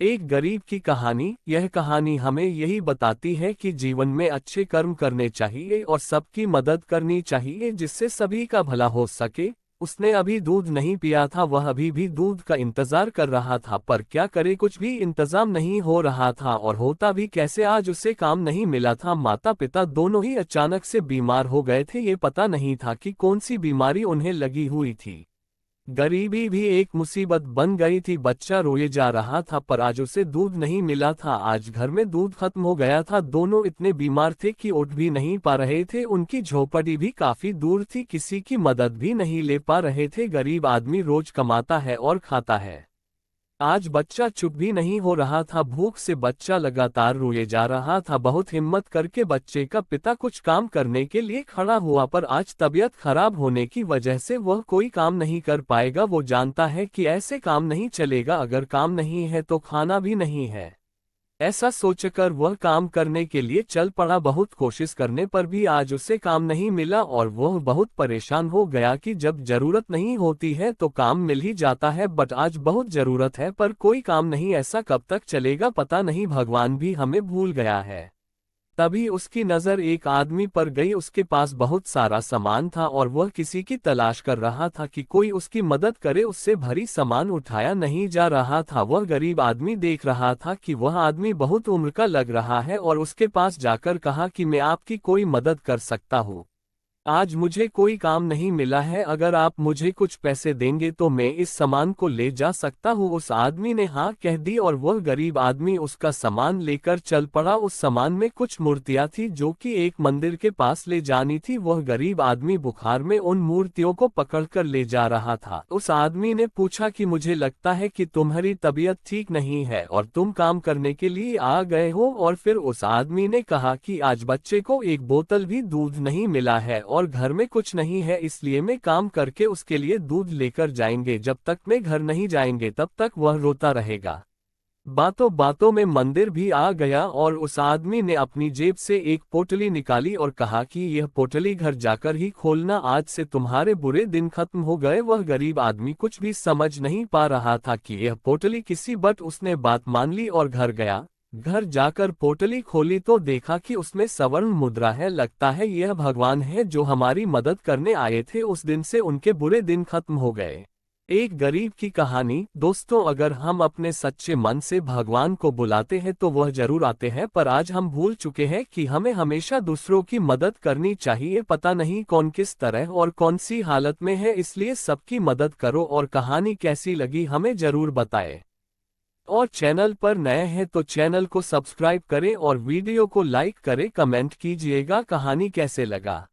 एक गरीब की कहानी। यह कहानी हमें यही बताती है कि जीवन में अच्छे कर्म करने चाहिए और सबकी मदद करनी चाहिए जिससे सभी का भला हो सके। उसने अभी दूध नहीं पिया था, वह अभी भी दूध का इंतजार कर रहा था, पर क्या करे, कुछ भी इंतजाम नहीं हो रहा था और होता भी कैसे। आज उसे काम नहीं मिला था। माता पिता दोनों ही अचानक से बीमार हो गए थे। ये पता नहीं था कि कौन सी बीमारी उन्हें लगी हुई थी। गरीबी भी एक मुसीबत बन गई थी। बच्चा रोए जा रहा था, पर आज उसे दूध नहीं मिला था। आज घर में दूध खत्म हो गया था। दोनों इतने बीमार थे कि उठ भी नहीं पा रहे थे। उनकी झोपड़ी भी काफी दूर थी, किसी की मदद भी नहीं ले पा रहे थे। गरीब आदमी रोज कमाता है और खाता है। आज बच्चा चुप भी नहीं हो रहा था। भूख से बच्चा लगातार रोए जा रहा था। बहुत हिम्मत करके बच्चे का पिता कुछ काम करने के लिए खड़ा हुआ, पर आज तबीयत खराब होने की वजह से वह कोई काम नहीं कर पाएगा। वो जानता है कि ऐसे काम नहीं चलेगा, अगर काम नहीं है तो खाना भी नहीं है। ऐसा सोचकर वह काम करने के लिए चल पड़ा। बहुत कोशिश करने पर भी आज उसे काम नहीं मिला और वह बहुत परेशान हो गया कि जब जरूरत नहीं होती है तो काम मिल ही जाता है, बट आज बहुत जरूरत है पर कोई काम नहीं। ऐसा कब तक चलेगा, पता नहीं, भगवान भी हमें भूल गया है। तभी उसकी नज़र एक आदमी पर गई। उसके पास बहुत सारा सामान था और वह किसी की तलाश कर रहा था कि कोई उसकी मदद करे। उससे भरी सामान उठाया नहीं जा रहा था। वह गरीब आदमी देख रहा था कि वह आदमी बहुत उम्र का लग रहा है और उसके पास जाकर कहा कि मैं आपकी कोई मदद कर सकता हूँ। आज मुझे कोई काम नहीं मिला है, अगर आप मुझे कुछ पैसे देंगे तो मैं इस सामान को ले जा सकता हूँ। उस आदमी ने हाँ कह दी और वह गरीब आदमी उसका सामान लेकर चल पड़ा। उस सामान में कुछ मूर्तियां थी जो कि एक मंदिर के पास ले जानी थी। वह गरीब आदमी बुखार में उन मूर्तियों को पकड़कर ले जा रहा था। उस आदमी ने पूछा कि मुझे लगता है कि तुम्हारी तबीयत ठीक नहीं है और तुम काम करने के लिए आ गए हो। और फिर उस आदमी ने कहा कि आज बच्चे को एक बोतल भी दूध नहीं मिला है और घर में कुछ नहीं है, इसलिए मैं काम करके उसके लिए दूध लेकर जाएंगे। जब तक मैं घर नहीं जाएंगे तब तक वह रोता रहेगा। बातों बातों में मंदिर भी आ गया और उस आदमी ने अपनी जेब से एक पोटली निकाली और कहा कि यह पोटली घर जाकर ही खोलना, आज से तुम्हारे बुरे दिन खत्म हो गए। वह गरीब आदमी कुछ भी समझ नहीं पा रहा था कि यह पोटली किसी, बट उसने बात मान ली और घर गया। घर जाकर पोटली खोली तो देखा कि उसमें स्वर्ण मुद्रा है। लगता है यह भगवान है जो हमारी मदद करने आए थे। उस दिन से उनके बुरे दिन खत्म हो गए। एक गरीब की कहानी। दोस्तों, अगर हम अपने सच्चे मन से भगवान को बुलाते हैं तो वह जरूर आते हैं, पर आज हम भूल चुके हैं कि हमें हमेशा दूसरों की मदद करनी चाहिए। पता नहीं कौन किस तरह और कौन सी हालत में है, इसलिए सबकी मदद करो। और कहानी कैसी लगी हमें जरूर बताएं। और चैनल पर नए हैं तो चैनल को सब्सक्राइब करें और वीडियो को लाइक करें, कमेंट कीजिएगा कहानी कैसे लगा।